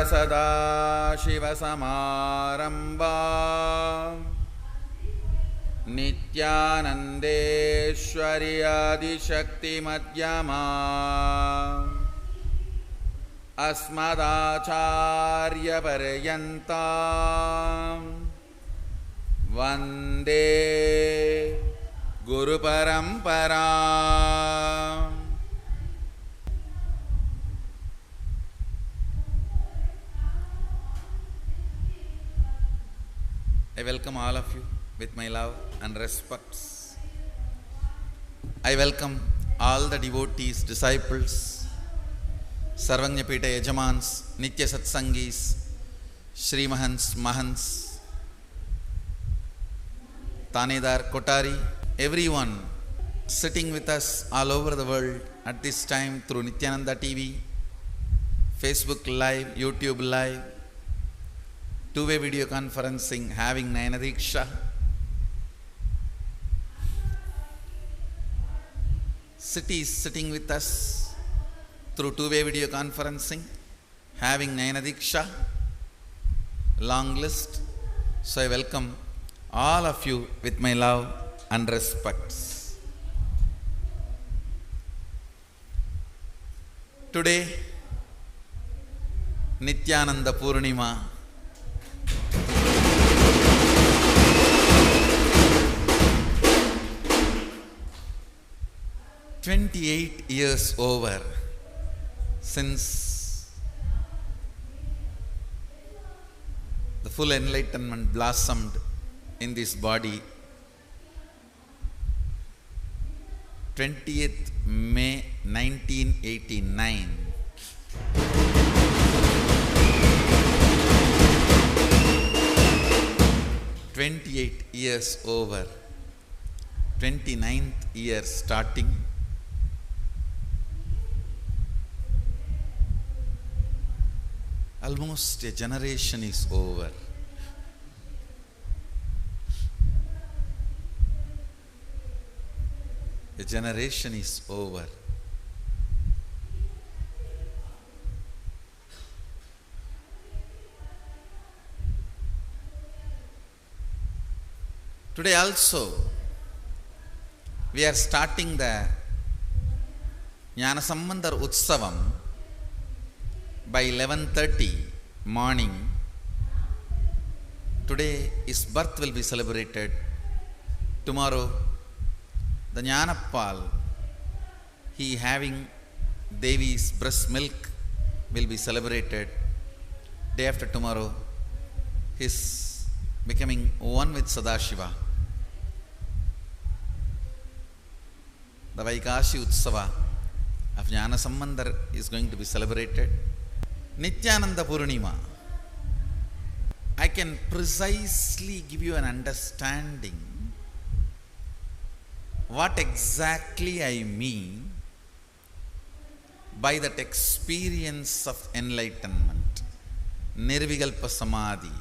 सदाशिवसमारम्भां नित्यानन्देश्वरि आदिशक्तिमध्यमाम् अस्मदाचार्यपर्यन्तां वन्दे गुरुपरम्पराम्। I welcome all of you with my love and respects. I welcome all the devotees, disciples, Sarvanyapita Yajamans, Nitya Satsangis, Shri Mahants, Mahants, Tanedar, Kotari, everyone sitting with us all over the world at this time through Nityananda TV, Facebook Live, YouTube Live, two-way video conferencing, having Nayana Diksha. City is sitting with us through two-way video conferencing, having Nayana Diksha. Long list. So I welcome all of you with my love and respects. Today, Nityananda Purnima. 28 years over since the full enlightenment blossomed in this body. 20th May 1989. 28 years over. 29th year starting. Almost a generation is over. A generation is over. Today also, we are starting the Jnanasambandhar Utsavam by 11:30 morning. Today his birth will be celebrated. Tomorrow the Jnanappal, he having Devi's breast milk, will be celebrated. Day after tomorrow his becoming one with Sadashiva. The Vaikashi Utsava of Jnanasambandhar is going to be celebrated. Nityananda Purnima. I can precisely give you an understanding what exactly I mean by that experience of enlightenment, Nirvikalpa Samadhi.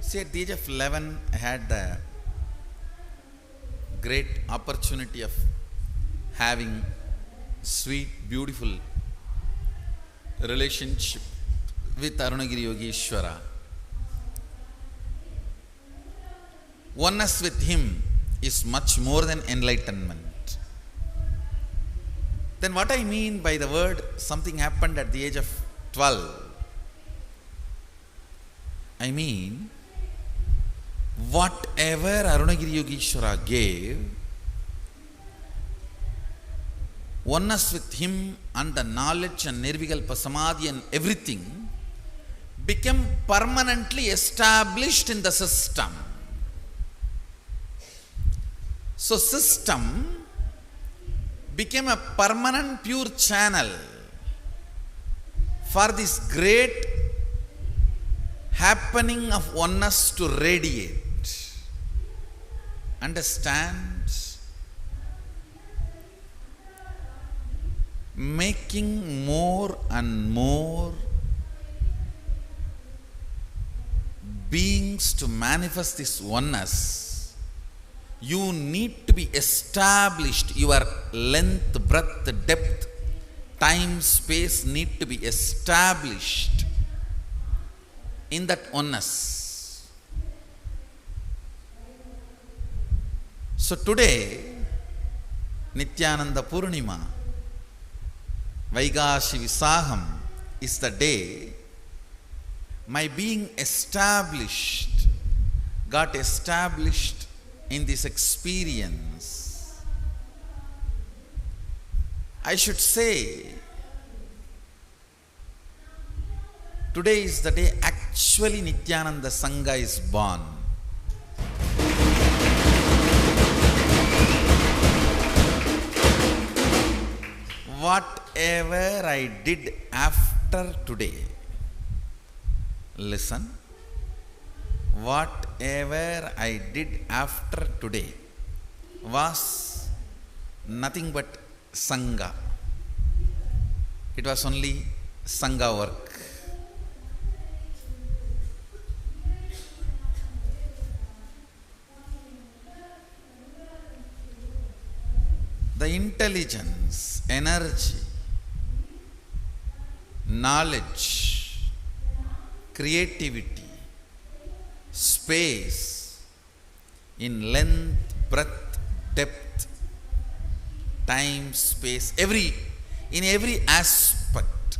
See, at the age of 11, I had the great opportunity of having sweet, beautiful relationship with Arunagiri Yogeshwara. Oneness with him is much more than enlightenment. Then what I mean by the word something happened at the age of 12? I mean, whatever Arunagiri Yogeshwara gave, oneness with him and the knowledge and Nirvikalpa Samadhi and everything became permanently established in the system. So system became a permanent pure channel for this great happening of oneness to radiate. Understand? Making more and more beings to manifest this oneness, you need to be established, your length, breadth, depth time, space need to be established in that oneness. So today, Nityananda Purnima, Vaigashi Visaham is the day my being established, got established in this experience. I should say, today is the day actually Nityananda Sangha is born. Whatever I did after today, listen, whatever I did after today was nothing but Sangha. It was only Sangha work. The intelligence, energy, knowledge, creativity, space, in length, breadth, depth, time, space, in every aspect,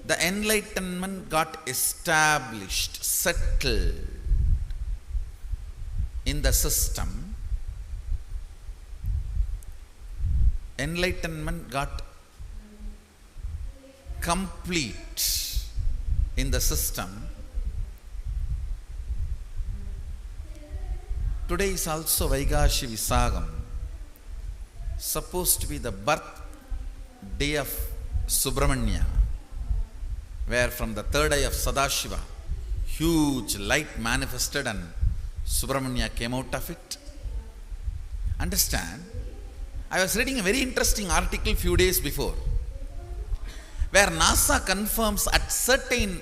the enlightenment got established, settled in the system. Enlightenment got complete in the system. Today is also Vaigashi Visagam, supposed to be the birth day of Subramanya, where from the third eye of Sadashiva, huge light manifested and Subramanya came out of it. Understand? I was reading a very interesting article few days before, where NASA confirms at certain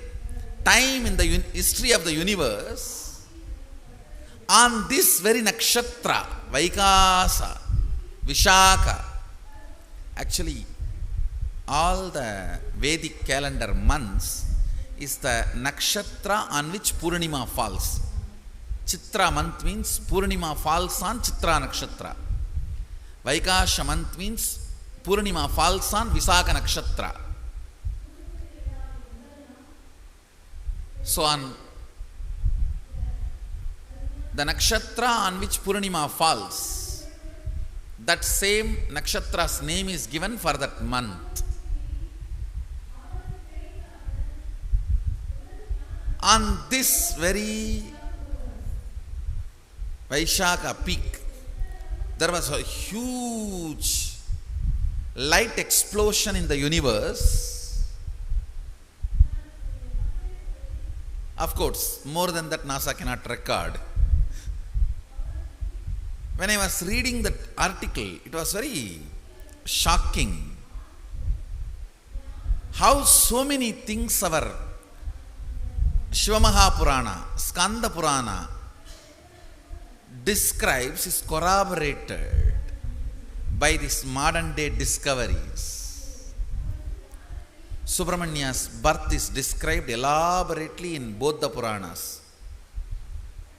time in the history of the universe, on this very nakshatra, Vaikasa, Vishaka, actually all the Vedic calendar months is the nakshatra on which Purnima falls. Chitra month means Purnima falls on Chitra nakshatra. Vaikasha month means Purnima falls on Visakha nakshatra. So on the nakshatra on which Purnima falls, that same nakshatra's name is given for that month. On this very Vaishakha peak, there was a huge light explosion in the universe. Of course, more than that NASA cannot record. When I was reading that article, it was very shocking how so many things our Shiva Mahapurana, Skanda Purana describes is corroborated by these modern day discoveries. Subramanya's birth is described elaborately in both the Puranas,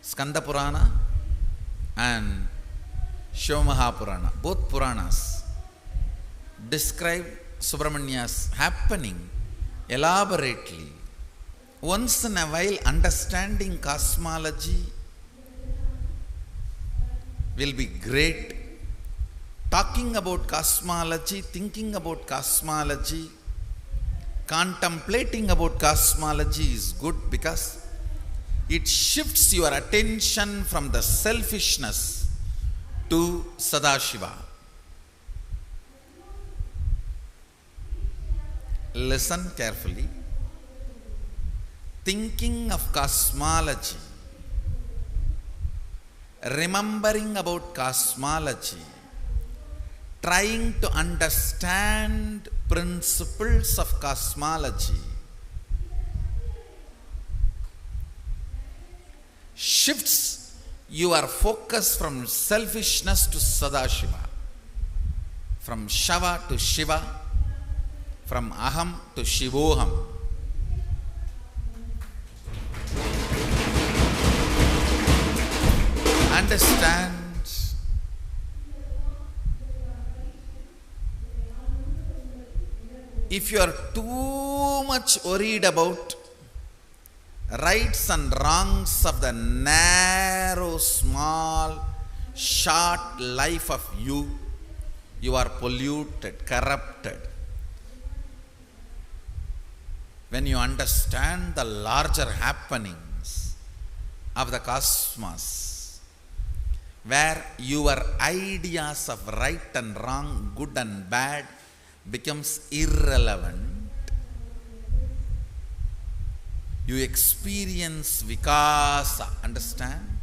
Skanda Purana and Shiva Mahapurana. Both Puranas describe Subramanya's happening elaborately. Once in a while, understanding cosmology will be great. Talking about cosmology, thinking about cosmology, contemplating about cosmology is good because it shifts your attention from the selfishness to Sadashiva. Listen carefully. Thinking of cosmology, remembering about cosmology, trying to understand principles of cosmology shifts your focus from selfishness to Sadashiva, from Shava to Shiva, from Aham to Shivoham. Understand, if you are too much worried about rights and wrongs of the narrow, small, short life of you, you are polluted, corrupted. When you understand the larger happenings of the cosmos, where your ideas of right and wrong, good and bad becomes irrelevant, you experience vikasa, understand?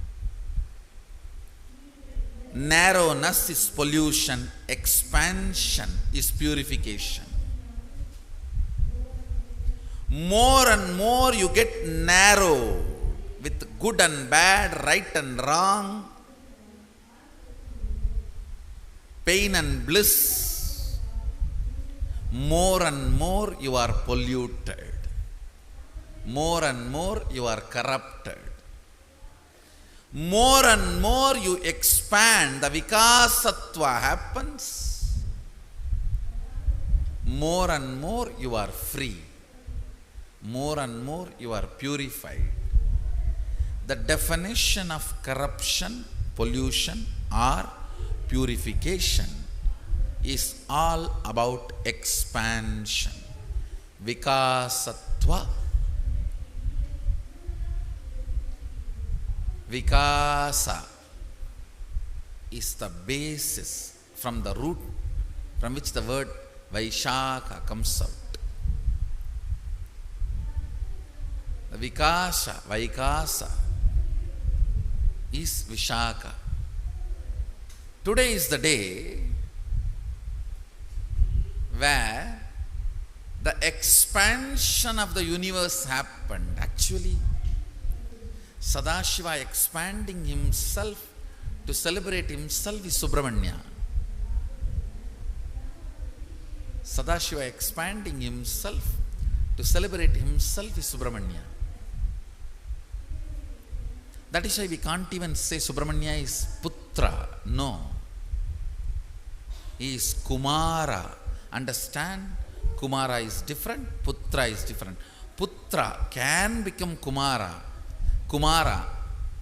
Narrowness is pollution, expansion is purification. More and more you get narrow with good and bad, right and wrong, pain and bliss, more and more you are polluted. More and more you are corrupted. More and more you expand, the vikasatva happens. More and more you are free. More and more you are purified. The definition of corruption, pollution or purification is all about expansion. Vikasatva. Vikasa is the basis, from the root from which the word Vaishaka comes out. The Vaikasa is Vishaka. Today is the day where the expansion of the universe happened. Actually, Sadashiva expanding himself to celebrate himself is Subramanya. Sadashiva expanding himself to celebrate himself is Subramanya. That is why we can't even say Subramanya is Putra. No. He is Kumara. Understand? Kumara is different, Putra is different. Putra can become Kumara. Kumara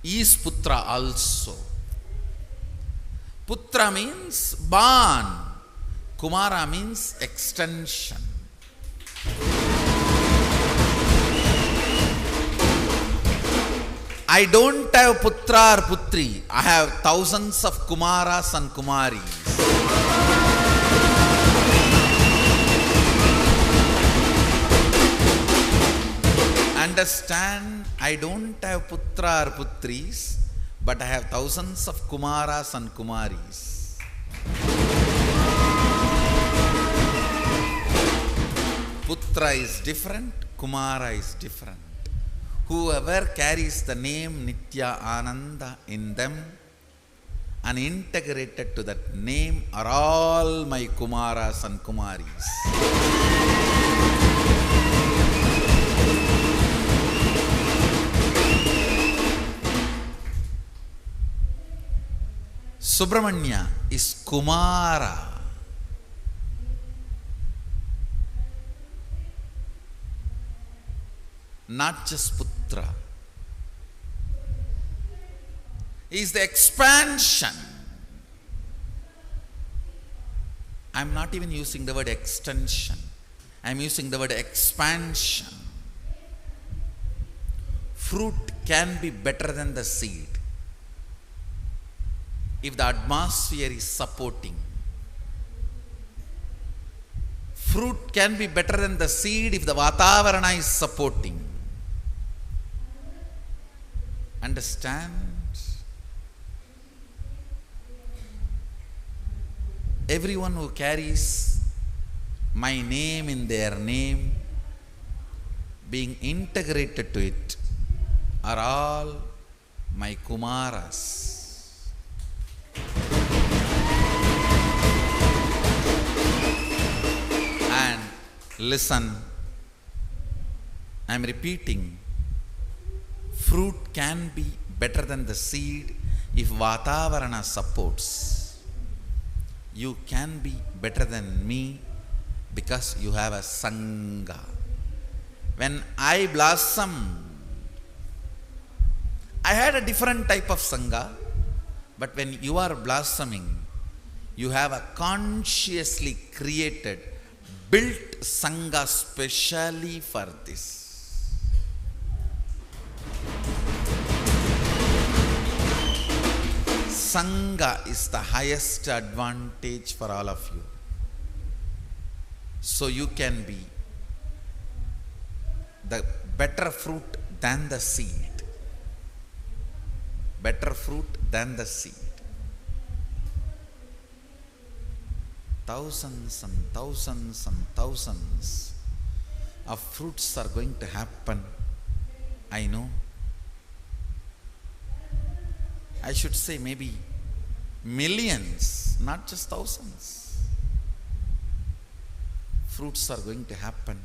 is Putra also. Putra means born. Kumara means extension. I don't have Putra or Putri. I have thousands of Kumaras and Kumaris. Understand, I don't have Putra or Putris, but I have thousands of Kumaras and Kumaris. Putra is different, Kumara is different. Whoever carries the name Nitya Ananda in them and integrated to that name are all my Kumaras and Kumaris. Subramanya is Kumara. Not just Putra. He is the expansion. I am not even using the word extension. I am using the word expansion. Fruit can be better than the seed if the atmosphere is supporting. Fruit can be better than the seed if the Vatavarana is supporting. Understand? Everyone who carries my name in their name, being integrated to it, are all my Kumaras. Listen, I am repeating, fruit can be better than the seed if Vatavarana supports. You can be better than me because you have a Sangha. When I blossom, I had a different type of Sangha, but when you are blossoming, you have a consciously created, built Sangha specially for this. Sangha is the highest advantage for all of you. So you can be the better fruit than the seed. Better fruit than the seed. Thousands and thousands and thousands of fruits are going to happen. I know. I should say maybe millions, not just thousands. Fruits are going to happen.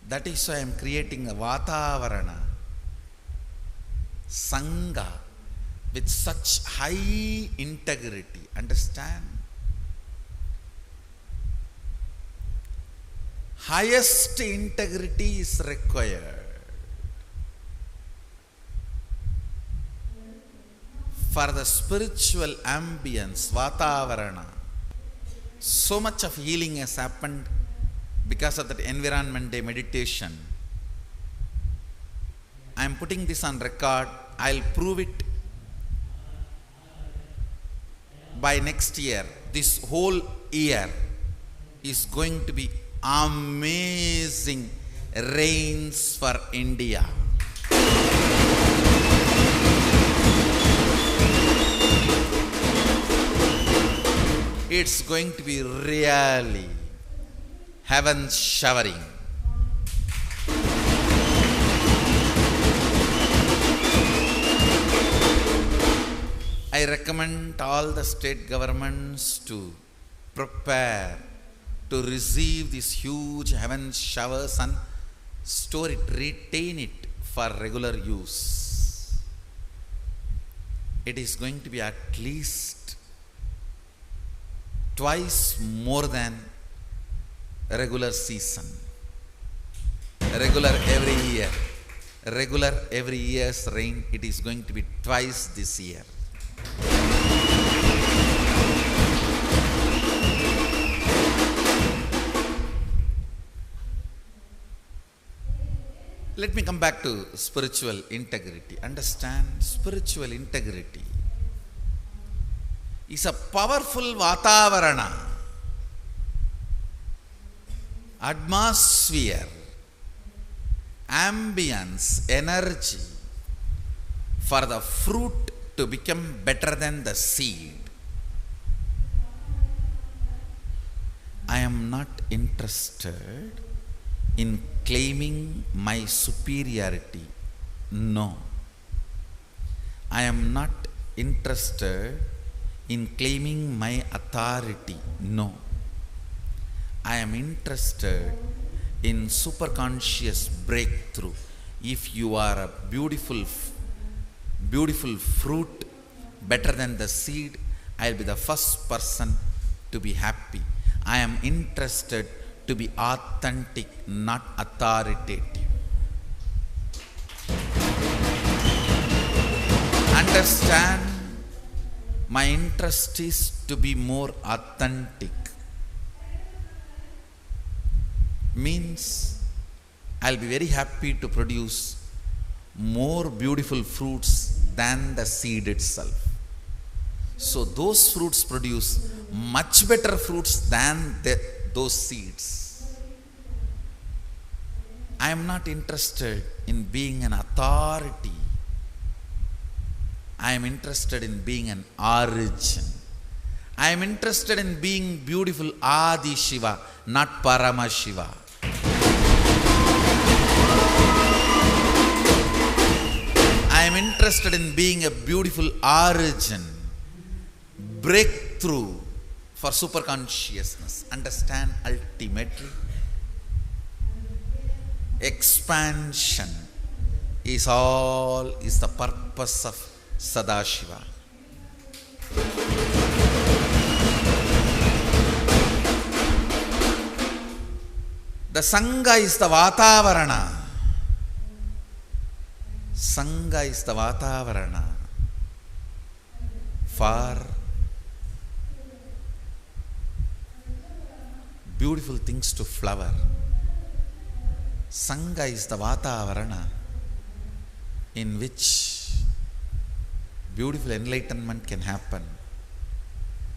That is why I am creating a Vatavarana, Sangha, with such high integrity. Understand? Highest integrity is required for the spiritual ambience, Vatavarana. So much of healing has happened because of that Environment Day meditation. I am putting this on record. I'll prove it by next year. This whole year is going to be amazing rains for India. It's going to be really heaven showering. I recommend all the state governments to prepare to receive these huge heaven showers and store it, retain it for regular use. It is going to be at least twice more than regular season. Regular every year. Regular every year's rain, it is going to be twice this year. Let me come back to spiritual integrity. Understand, spiritual integrity is a powerful Vatavarana, atmosphere, ambience, energy for the fruit to become better than the seed. I am not interested in claiming my superiority. No. I am not interested in claiming my authority. No. I am interested in superconscious breakthrough. If you are a beautiful fruit, better than the seed, I will be the first person to be happy. I am interested to be authentic, not authoritative. Understand, my interest is to be more authentic. Means, I'll be very happy to produce more beautiful fruits than the seed itself. So those fruits produce much better fruits than those seeds. I am not interested in being an authority. I am interested in being an origin. I am interested in being beautiful Adi Shiva, not Parama Shiva. I am interested in being a beautiful origin, breakthrough for superconsciousness. Understand, ultimately, expansion is the purpose of Sadashiva. The Sangha is the Vatavarana. Sangha is the Vatavarana for beautiful things to flower. Sangha is the Vatavarana in which beautiful enlightenment can happen.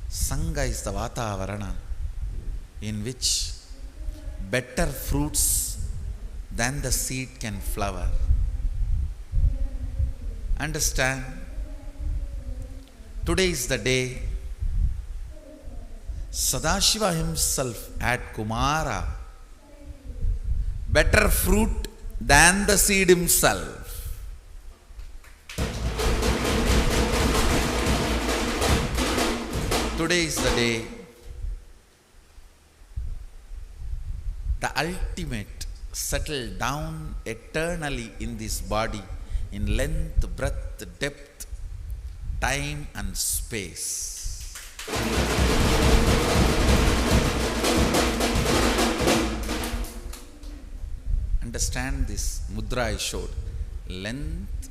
Sangha is the Vatavarana in which better fruits than the seed can flower. Understand, today is the day Sadashiva himself had Kumara, better fruit than the seed himself. Today is the day the ultimate settled down eternally in this body in length, breadth, depth, time and space. Understand this mudra I showed. Length,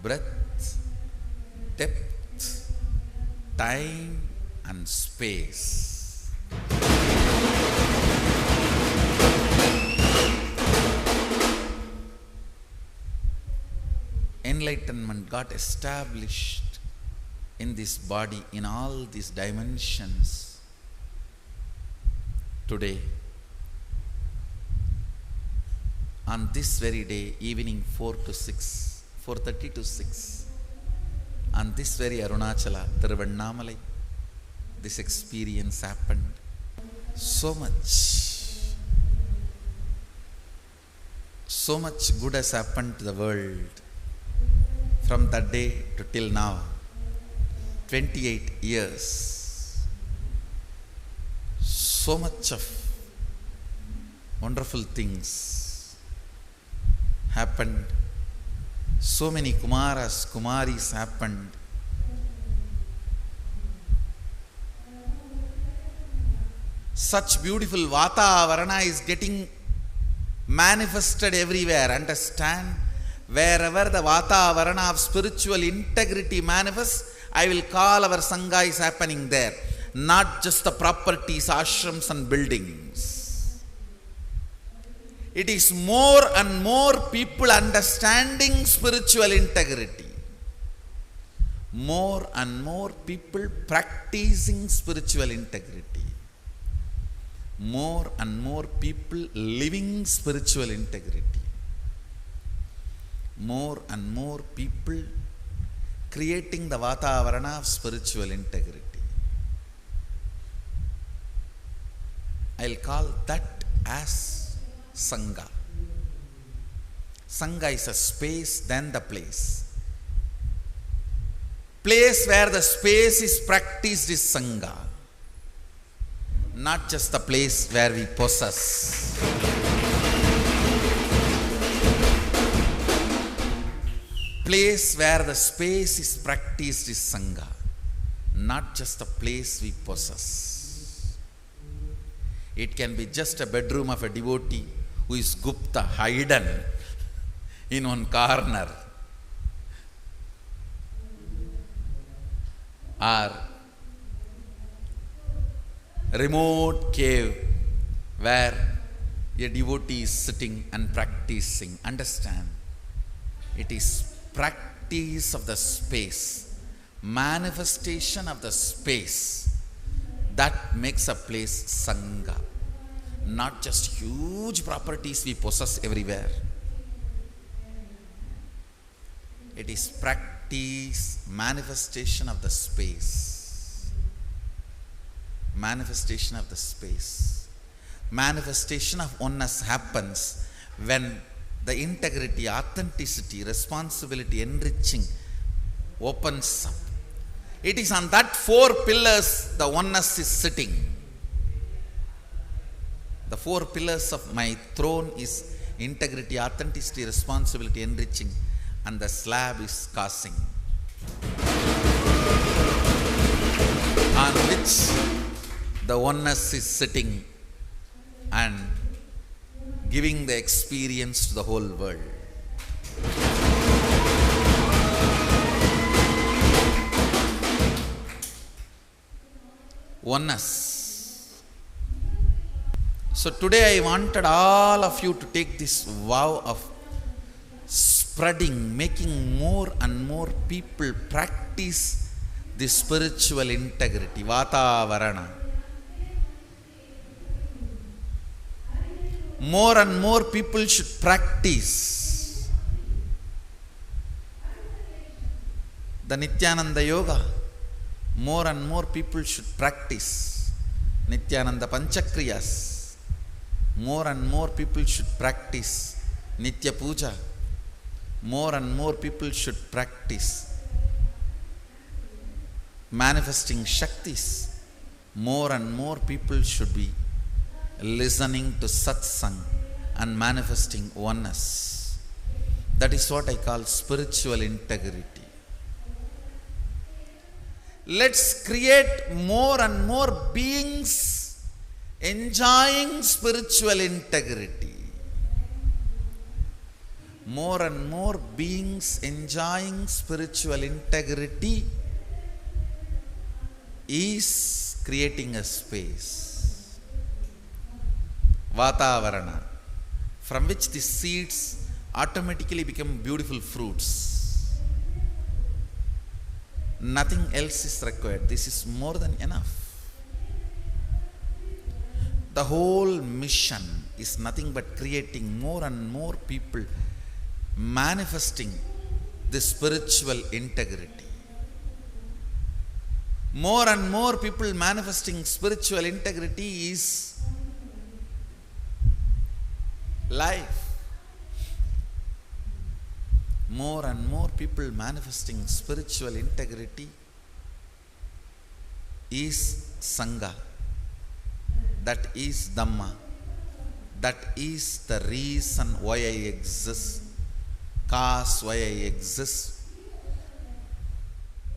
breadth, depth, time and space. Enlightenment got established in this body in all these dimensions. Today, on this very day, evening 4:30 to 6, on this very Arunachala, Thiruvannamalai, this experience happened. So much good has happened to the world from that day to till now, 28 years. So much of wonderful things happened. So many Kumaras, Kumaris happened. Such beautiful Vatavarana is getting manifested everywhere. Understand? Wherever the Vatavarana of spiritual integrity manifests, I will call our Sangha is happening there. Not just the properties, ashrams and buildings. It is more and more people understanding spiritual integrity. More and more people practicing spiritual integrity. More and more people living spiritual integrity. More and more people creating the Vatavarana of spiritual integrity. I'll call that as Sangha. Sangha is a space, then the place. Place where the space is practiced is Sangha. Not just the place where we possess. Place where the space is practiced is Sangha. Not just a place we possess. It can be just a bedroom of a devotee who is Gupta, hidden in one corner. Or remote cave where a devotee is sitting and practicing. Understand? It is practice of the space, manifestation of the space that makes a place Sangha. Not just huge properties we possess everywhere. It is practice, manifestation of the space. Manifestation of the space. Manifestation of oneness happens when the integrity, authenticity, responsibility, enriching opens up. It is on that four pillars the oneness is sitting. The four pillars of my throne is integrity, authenticity, responsibility, enriching, and the slab is causing, on which the oneness is sitting and giving the experience to the whole world. Oneness. So today I wanted all of you to take this vow of spreading, making more and more people practice the spiritual integrity, Vatavarana. More and more people should practice the Nityananda Yoga. More and more people should practice Nityananda Panchakriyas. More and more people should practice Nitya Puja. More and more people should practice manifesting Shaktis. More and more people should be listening to satsang and manifesting oneness. That is what I call spiritual integrity. Let's create more and more beings enjoying spiritual integrity. More and more beings enjoying spiritual integrity is creating a space, Vatavarana, from which the seeds automatically become beautiful fruits. Nothing else is required. This is more than enough. The whole mission is nothing but creating more and more people manifesting the spiritual integrity. More and more people manifesting spiritual integrity is life. More and more people manifesting spiritual integrity is Sangha. That is Dhamma. That is the reason why I exist. Cause why I exist.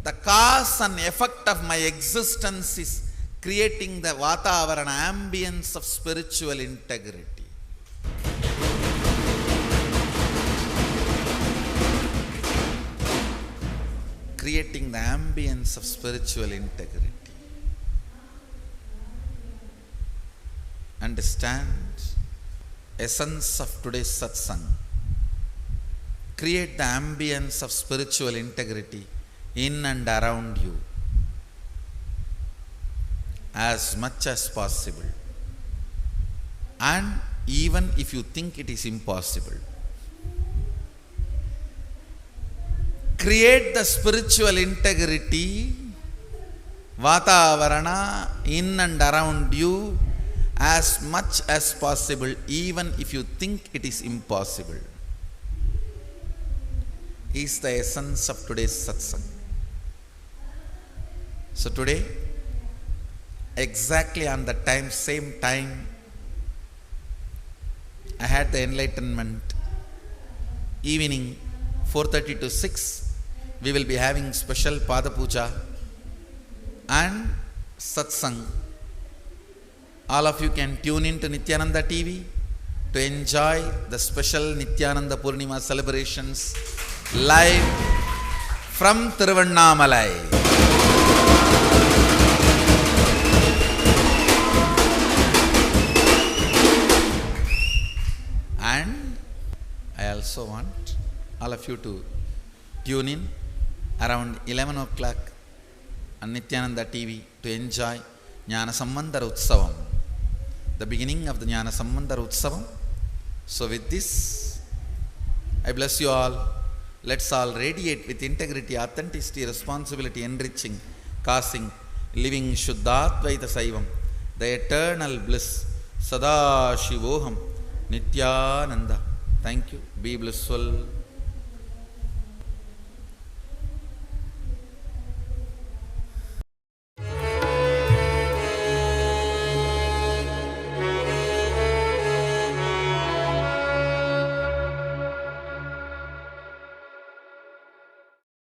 The cause and effect of my existence is creating the Vatavarana, ambience of spiritual integrity. Creating the ambience of spiritual integrity. Understand essence of today's satsang. Create the ambience of spiritual integrity in and around you as much as possible. And even if you think it is impossible, create the spiritual integrity, Vatavarana, in and around you as much as possible, even if you think it is impossible, is the essence of today's satsang. So today, exactly on the time, same time, I had the enlightenment. Evening 4:30 to 6, we will be having special Pada Puja and satsang. All of you can tune in to Nityananda TV to enjoy the special Nityananda Purnima celebrations live from Thiruvannamalai. And I also want all of you to tune in around 11 o'clock on Nityananda TV to enjoy Jnana Sambandhara Utsavam, the beginning of the Jnana Sambandhara Utsavam. So with this, I bless you all. Let's all radiate with integrity, authenticity, responsibility, enriching, causing, living Shuddhadvaita Saivam, the eternal bliss, Sada Shivoham, Nityananda. Thank you. Be blissful.